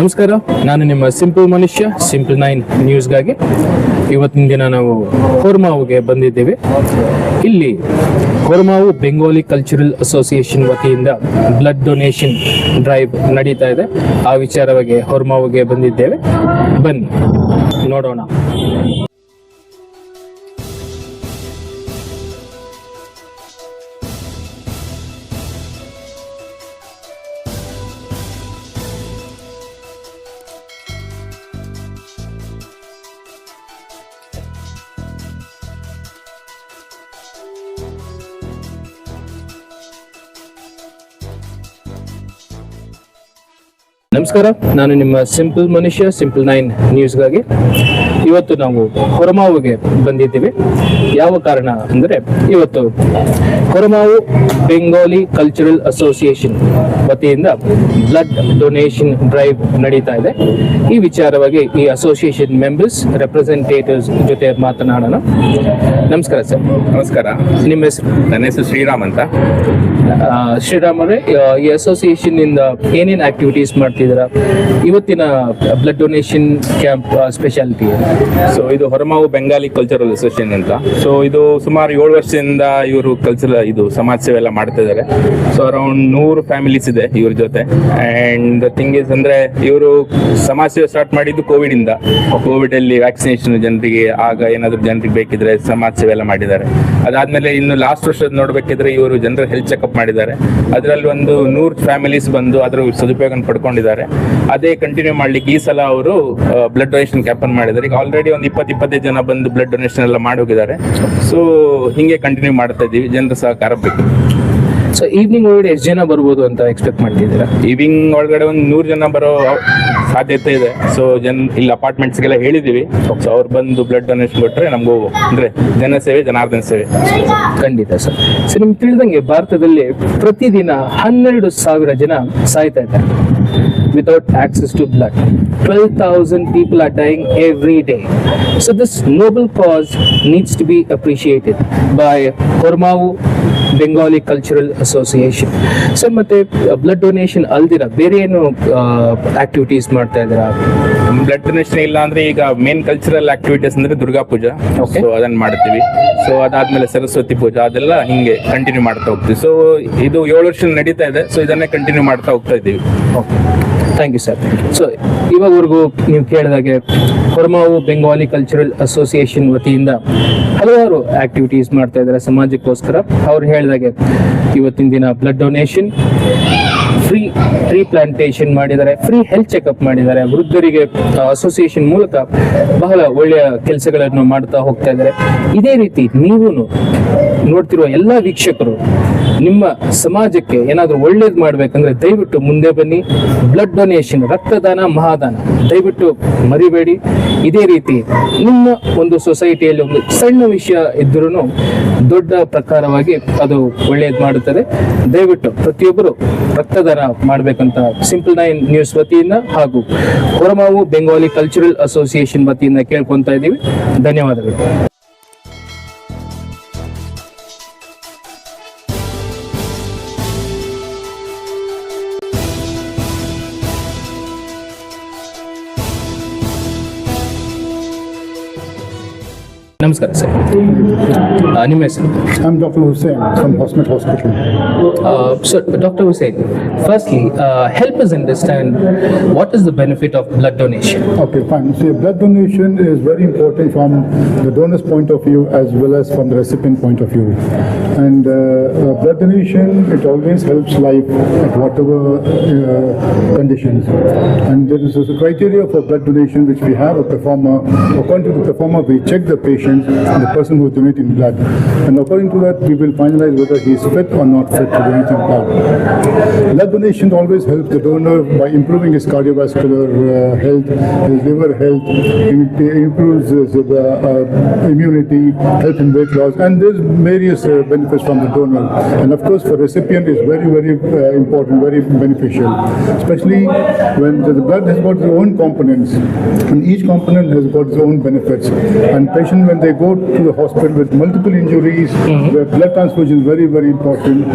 ನಮಸ್ಕಾರ, ನಾನು ನಿಮ್ಮ ಸಿಂಪಲ್ ಮನುಷ್ಯ ಸಿಂಪಲ್ 9 ನ್ಯೂಸ್ಗಾಗಿ ಇವತ್ತಿನ ದಿನ ನಾವು ಕೊರ್ಮಾವುಗೆ ಬಂದಿದ್ದೇವೆ. ಇಲ್ಲಿ ಕೊರ್ಮಾವು ಬೆಂಗಾಲಿ ಕಲ್ಚರಲ್ ಅಸೋಸಿಯೇಷನ್ ವತಿಯಿಂದ ಬ್ಲಡ್ ಡೊನೇಷನ್ ಡ್ರೈವ್ ನಡೀತಾ ಇದೆ. ಆ ವಿಚಾರವಾಗಿ ಕೊರ್ಮಾವುಗೆ ಬಂದಿದ್ದೇವೆ. ಬನ್ನಿ ನೋಡೋಣ. ನಮಸ್ಕಾರ, ನಾನು ನಿಮ್ಮ ಸಿಂಪಲ್ ಮನುಷ್ಯ ಸಿಂಪಲ್ 9 ನ್ಯೂಸ್ಗಾಗಿ ಇವತ್ತು ನಾವು ಕೊರ್ಮಾವುಗೆ ಬಂದಿದ್ದೇವೆ. ಯಾವ ಕಾರಣ ಅಂದರೆ ಇವತ್ತು ಕೊರ್ಮಾವು ಬೆಂಗಾಲಿ ಕಲ್ಚರಲ್ ಅಸೋಸಿಯೇಷನ್ ವತಿಯಿಂದ ಬ್ಲಡ್ ಡೊನೇಷನ್ ಡ್ರೈವ್ ನಡೀತಾ ಇದೆ. ಈ ವಿಚಾರವಾಗಿ ಈ ಅಸೋಸಿಯೇಷನ್ ಮೆಂಬರ್ಸ್ ರೆಪ್ರೆಸೆಂಟೇಟಿವ್ಸ್ ಜೊತೆ ಮಾತನಾಡೋಣ. ನಮಸ್ಕಾರ ಸರ್. ನಮಸ್ಕಾರ. ನಿಮ್ಮ ಹೆಸರು? ನನ್ನ ಹೆಸರು ಶ್ರೀರಾಮ್ ಅಂತ. ಶ್ರೀರಾಮ್ ಅವರೇ, ಈ ಅಸೋಸಿಯೇಷನ್ ಇಂದ ಏನೇನು ಆಕ್ಟಿವಿಟೀಸ್ ಮಾಡ್ತಿದ್ದೀರಾ? ಇವತ್ತಿನ ಬ್ಲಡ್ ಡೊನೇಷನ್ ಕ್ಯಾಂಪ್ ಸ್ಪೆಷಾಲಿಟಿ ಏನು? ಸೊ ಇದು ಹೊರಮಾವು ಬೆಂಗಾಲಿ ಕಲ್ಚರಲ್ ಅಸೋಸಿಯೇಷನ್ ಅಂತ. ಸೊ ಇದು ಸುಮಾರು 7 ವರ್ಷದಿಂದ ಇವರು ಇದು ಸಮಾಜ ಸೇವೆ ಎಲ್ಲ ಮಾಡ್ತಾ ಇದ್ದಾರೆ. ಸೊ ಅರೌಂಡ್ 100 ಫ್ಯಾಮಿಲೀಸ್ ಇದೆ ಇವ್ರ ಜೊತೆ. ಅಂಡ್ ಥಿಂಗ್ ಇಸ್ ಅಂದ್ರೆ ಇವರು ಸಮಾಜ ಸೇವೆ ಸ್ಟಾರ್ಟ್ ಮಾಡಿದ್ದು ಕೋವಿಡ್ ಇಂದ. ಕೋವಿಡ್ ಅಲ್ಲಿ ವ್ಯಾಕ್ಸಿನೇಷನ್ ಜನರಿಗೆ, ಆಗ ಏನಾದ್ರು ಜನರಿಗೆ ಬೇಕಿದ್ರೆ ಸಮಾಜ ಸೇವೆ ಎಲ್ಲ ಮಾಡಿದ್ದಾರೆ. ಅದಾದ್ಮೇಲೆ ಇನ್ನು ಲಾಸ್ಟ್ ವರ್ಷದ ನೋಡ್ಬೇಕಿದ್ರೆ ಇವರು ಜನರ ಹೆಲ್ತ್ ಚೆಕ್ಅಪ್ ಮಾಡಿದ್ದಾರೆ. ಅದರಲ್ಲಿ ಒಂದು 100 ಫ್ಯಾಮಿಲೀಸ್ ಬಂದು ಅದರ ಸದುಪಯೋಗ ಪಡ್ಕೊಂಡಿದ್ದಾರೆ. ಅದೇ ಕಂಟಿನ್ಯೂ ಮಾಡ್ಲಿಕ್ಕೆ ಈ ಸಲ ಅವರು ಬ್ಲಡ್ ಡೊನೇಷನ್ ಕ್ಯಾಂಪ್ ಅನ್ನು ಮಾಡಿದ್ದಾರೆ. ಈಗ ಆಲ್ರೆಡಿ ಒಂದು 20-25 ಜನ ಬಂದು ಬ್ಲಡ್ ಡೊನೇಷನ್ ಎಲ್ಲ ಮಾಡಿ ಹೋಗಿದ್ದಾರೆ. ಸೊ ಹಿಂಗೆ ಕಂಟಿನ್ಯೂ ಮಾಡ್ತಾ ಇದ್ದೀವಿ. ಜನರ ಸಹಕಾರ ಬೇಕು. ಸೊ ಈವ್ನಿಂಗ್ ಒಳಗಡೆ ಎಷ್ಟು ಜನ ಬರ್ಬೋದು ಅಂತ ಎಕ್ಸ್ಪೆಕ್ಟ್ ಮಾಡ್ತಿದ್ದೀರಾ? ಈವ್ನಿಂಗ್ ಒಳಗಡೆ ಒಂದು 100 ಜನ ಬರೋ ಸಾಧ್ಯತೆ ಇದೆ. ಸೊ ಇಲ್ಲಿ ಅಪಾರ್ಟ್ಮೆಂಟ್ಸ್ಗೆಲ್ಲ ಹೇಳಿದೀವಿ. ಸೊ ಅವ್ರು ಬಂದು ಬ್ಲಡ್ ಡೊನೇಷನ್ ಕೊಟ್ಟರೆ ನಮಗೂ ಅಂದ್ರೆ ಜನ ಸೇವೆ, ಜನಾರ್ದನ ಸೇವೆ. ಖಂಡಿತ ಸರ್. ಸೊ ನಿಮ್ಗೆ ತಿಳಿದಂಗೆ ಭಾರತದಲ್ಲಿ ಪ್ರತಿದಿನ 12,000 ಜನ ಸಾಯ್ತಾ ಇದ್ದಾರೆ without access to blood. 12,000 people are dying every day. So this noble cause needs to be appreciated by Kormavu Bengali cultural association. Sir, ಮತ್ತೆ ಬ್ಲಡ್ ಡೊನೇಷನ್ ಅಲ್ದಿರ ಬೇರೆ ಏನು ಆಕ್ಟಿವಿಟೀಸ್ ಮಾಡ್ತಾ ಇದ್ದೀರಾ? ಬ್ಲಡ್ ಡೊನೇಷನ್ ಇಲ್ಲ ಅಂದ್ರೆ ಈಗ ಮೇನ್ ಕಲ್ಚರಲ್ ಆಕ್ಟಿವಿಟೀಸ್ ಅಂದ್ರೆ ದುರ್ಗಾ ಪೂಜಾ. ಸೊ ಅದನ್ನ ಮಾಡ್ತೀವಿ. ಸೊ ಅದಾದ್ಮೇಲೆ ಸರಸ್ವತಿ ಪೂಜಾ, ಅದೆಲ್ಲ ಹಿಂಗೆ ಕಂಟಿನ್ಯೂ ಮಾಡ್ತಾ ಹೋಗ್ತೀವಿ. ಸೊ ಇದು 7 ವರ್ಷ ನಡೀತಾ ಇದೆ. ಸೊ ಇದನ್ನೇ ಕಂಟಿನ್ಯೂ ಮಾಡ್ತಾ ಹೋಗ್ತಾ ಇದ್ದೀವಿ. Thank you sir. ಸೊ ಇವಾಗವರೆಗೂ ನೀವು ಕೇಳಿದಾಗೆ ಕೊರ್ಮಾವು ಬೆಂಗಾಲಿ ಕಲ್ಚರಲ್ ಅಸೋಸಿಯೇಷನ್ ವತಿಯಿಂದ ಹಲವಾರು ಆಕ್ಟಿವಿಟೀಸ್ ಮಾಡ್ತಾ ಇದ್ದಾರೆ ಸಮಾಜಕ್ಕೋಸ್ಕರ. ಅವ್ರು ಹೇಳಿದಾಗೆ ಇವತ್ತಿನ ದಿನ blood donation, free tree plantation ಮಾಡಿದ್ದಾರೆ, ಫ್ರೀ ಹೆಲ್ತ್ ಚೆಕ್ಅಪ್ ಮಾಡಿದ್ದಾರೆ. ವೃದ್ಧರಿಗೆ ಅಸೋಸಿಯೇಷನ್ ಮೂಲಕ ಬಹಳ ಒಳ್ಳೆಯ ಕೆಲಸಗಳನ್ನು ಮಾಡ್ತಾ ಹೋಗ್ತಾ ಇದ್ದಾರೆ. ಇದೇ ರೀತಿ ನೀವು ನೋಡ್ತಿರುವ ಎಲ್ಲ ವೀಕ್ಷಕರು ನಿಮ್ಮ ಸಮಾಜಕ್ಕೆ ಏನಾದರೂ ಒಳ್ಳೇದು ಮಾಡ್ಬೇಕಂದ್ರೆ ದಯವಿಟ್ಟು ಮುಂದೆ ಬನ್ನಿ. ಬ್ಲಡ್ ಡೊನೇಷನ್, ರಕ್ತದಾನ ಮಹಾದಾನ, ದಯವಿಟ್ಟು ಮರಿಬೇಡಿ. ಇದೇ ರೀತಿ ನಿಮ್ಮ ಒಂದು ಸೊಸೈಟಿಯಲ್ಲಿ ಒಂದು ಸಣ್ಣ ವಿಷಯ ಇದ್ರೂ ದೊಡ್ಡ ಪ್ರಕಾರವಾಗಿ ಅದು ಒಳ್ಳೇದು ಮಾಡುತ್ತದೆ. ದಯವಿಟ್ಟು ಪ್ರತಿಯೊಬ್ಬರು ರಕ್ತದಾನ ಮಾಡಬೇಕಂತ ಸಿಂಪಲ್ 9 ನ್ಯೂಸ್ ವತಿಯಿಂದ ಹಾಗೂ ಕೊರ್ಮಾವು ಬೆಂಗಾಲಿ ಕಲ್ಚರಲ್ ಅಸೋಸಿಯೇಷನ್ ವತಿಯಿಂದ ಕೇಳ್ಕೊಂತಾ ಇದ್ದೀವಿ. ಧನ್ಯವಾದಗಳು. ನಮಸ್ಕಾರ ಸರ್. ನಿಮ್ಮ ಹೆಸರು? I'm Dr. Hussain from Hosmet Hospital. So, Dr. Hussain, firstly, help us understand what is the benefit of blood donation? Okay, fine. So, blood donation is very important from the donor's point of view as well as from the recipient point of view. And blood donation, it always helps life at whatever conditions. And there is a criteria for blood donation which we have a performer. According to the performer, we check the patient and the person who is donating blood. And according to that, we will finalize whether he is fit or not fit to donate blood. Blood donation always helps the donor by improving his cardiovascular health, his liver health, improves his immunity, health and weight loss, and there's various benefits from the donor. And of course, for recipient is very, very important, very beneficial, especially when the blood has got its own components, and each component has got its own benefits. And patient, when they go to the hospital with multiple injuries, where blood transfusion is very, very important,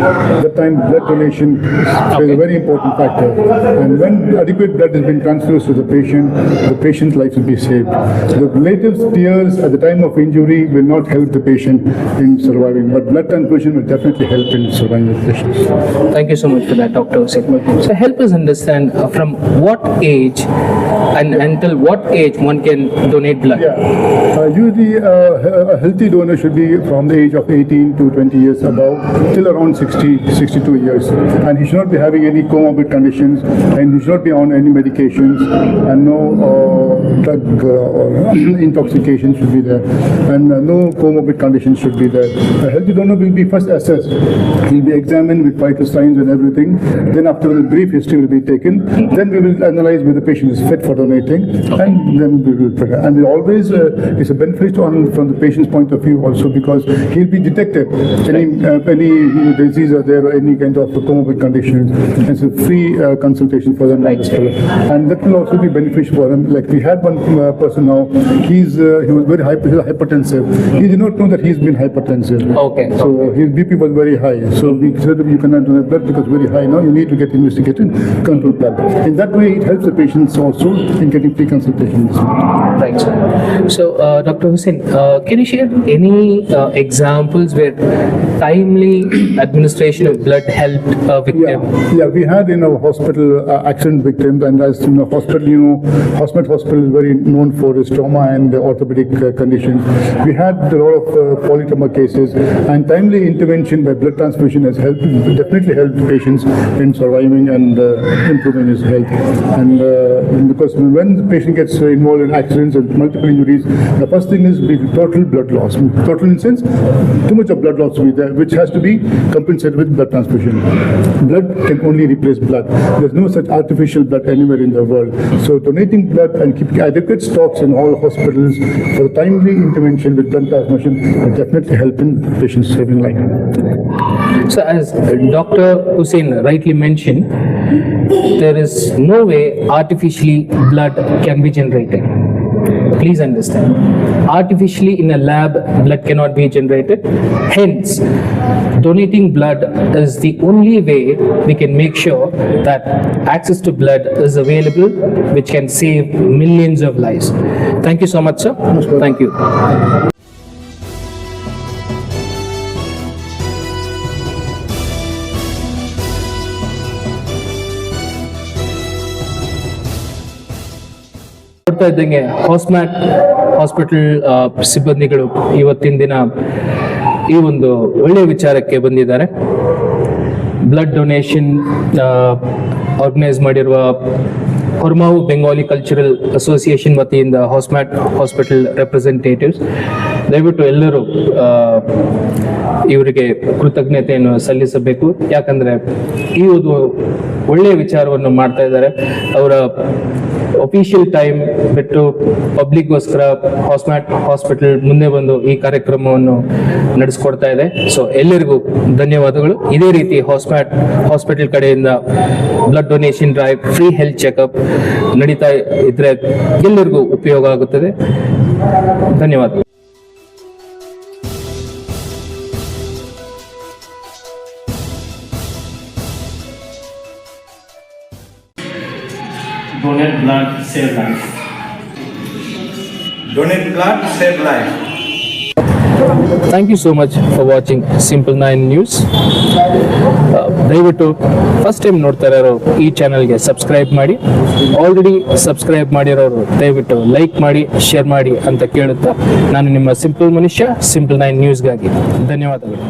that time blood donation is a very important factor. And when adequate blood has been transfused to the patient's life will be saved. The latest years at the time of injury will not help the patient in surviving, but blood transfusion will definitely help in surviving the patient. Thank you so much for that, Dr. Hussain. So help us understand from what age and until what age one can donate blood. Usually a healthy donor should be from the age of 18 to 20 years above till around 62 years, and he should not be having any comorbid conditions, and he should not be on any medications, and no drug or intoxication should be there, and no comorbid conditions should be there. A healthy donor will be first assessed. He'll be examined with vital signs and everything. Then after a brief history will be taken, then we will analyze whether the patient is fit for donating, and then we will prepare. And it always is a benefit from the patient's point of view also, because he'll be detected any disease or there or any kind of comorbid conditions. It's a free consultation for them. Right. And that will also be beneficial for them. Like we had one person now, he was very hypertensive. He did not know that he's been hypertensive. Okay. So his BP was very high. So we said you cannot donate blood because very high now. You need to get investigated, control blood. In that way, it helps the patients also in getting free consultations. Right. So, Dr. Hussain, can you share any examples where timely administration of blood helped a victim? Yeah, we had in our hospital accident victims, and as in the hospital, hospital is very known for its trauma and orthopedic conditions. We had a lot of polytrauma cases, and timely intervention by blood transfusion has definitely helped patients in surviving and improving his health. And because when the patient gets involved in accidents and multiple injuries, the first thing is total blood loss. Total in the sense, too much of blood loss will be there, which has to be compensated with blood transfusion. Blood can only replace blood. There's no such artificial blood anywhere in the world. So donating blood and keeping adequate stocks in all hospitals for timely intervention with blood transfusion will definitely help in patients saving life. So, as Dr. Hussain rightly mentioned, there is no way artificially blood can be generated. Please understand. Artificially in a lab, blood cannot be generated. Hence, donating blood is the only way we can make sure that access to blood is available, which can save millions of lives. Thank you so much, sir. Thank you. ನೋಡ್ತಾ ಇದ್ದಂಗೆ ಹಾಸ್ಮ್ಯಾಟ್ hospital ಸಿಬ್ಬಂದಿಗಳು ಇವತ್ತಿನ ದಿನ ಈ ಒಂದು ಒಳ್ಳೆಯ ವಿಚಾರಕ್ಕೆ ಬಂದಿದ್ದಾರೆ. ಬ್ಲಡ್ ಡೊನೇಷನ್ ಆರ್ಗನೈಸ್ ಮಾಡಿರುವ ಹೊರಮಾವು ಬೆಂಗಾಲಿ ಕಲ್ಚರಲ್ ಅಸೋಸಿಯೇಷನ್ ವತಿಯಿಂದ ಹಾಸ್ಮ್ಯಾಟ್ ಹಾಸ್ಪಿಟಲ್ ರೆಪ್ರೆಸೆಂಟೇಟಿವ್ಸ್ ದಯವಿಟ್ಟು ಎಲ್ಲರೂ ಇವರಿಗೆ ಕೃತಜ್ಞತೆಯನ್ನು ಸಲ್ಲಿಸಬೇಕು. ಯಾಕಂದ್ರೆ ಈ ಒಂದು ಒಳ್ಳೆಯ ವಿಚಾರವನ್ನು ಮಾಡ್ತಾ ಇದ್ದಾರೆ. ಅವರ ಅಫಿಷಿಯಲ್ ಟೈಮ್ ಬಿಟ್ಟು ಪಬ್ಲಿಕ್ಗೋಸ್ಕರ ಹಾಸ್ಮ್ಯಾಟ್ ಹಾಸ್ಪಿಟಲ್ ಮುಂದೆ ಬಂದು ಈ ಕಾರ್ಯಕ್ರಮವನ್ನು ನಡೆಸ್ಕೊಡ್ತಾ ಇದೆ. ಸೊ ಎಲ್ಲರಿಗೂ ಧನ್ಯವಾದಗಳು. ಇದೇ ರೀತಿ ಹಾಸ್ಮ್ಯಾಟ್ ಹಾಸ್ಪಿಟಲ್ ಕಡೆಯಿಂದ blood donation drive, free health checkup ನಡೀತಾ ಇದ್ರೆ ಎಲ್ಲರಿಗೂ ಉಪಯೋಗ ಆಗುತ್ತದೆ. ಧನ್ಯವಾದಗಳು. Donate blood, save life. Donate blood, save life. Thank you so much for watching Simple 9 News. ದಯವಿಟ್ಟು ಫಸ್ಟ್ ಟೈಮ್ ನೋಡ್ತಾ ಇರೋರು ಈ ಚಾನಲ್ಗೆ ಸಬ್ಸ್ಕ್ರೈಬ್ ಮಾಡಿ. ಆಲ್ರೆಡಿ ಸಬ್ಸ್ಕ್ರೈಬ್ ಮಾಡಿರೋರು ದಯವಿಟ್ಟು ಲೈಕ್ ಮಾಡಿ, ಶೇರ್ ಮಾಡಿ ಅಂತ ಕೇಳುತ್ತಾ ನಾನು ನಿಮ್ಮ ಸಿಂಪಲ್ ಮನುಷ್ಯ, Simple 9 ನ್ಯೂಸ್ಗಾಗಿ ಧನ್ಯವಾದಗಳು.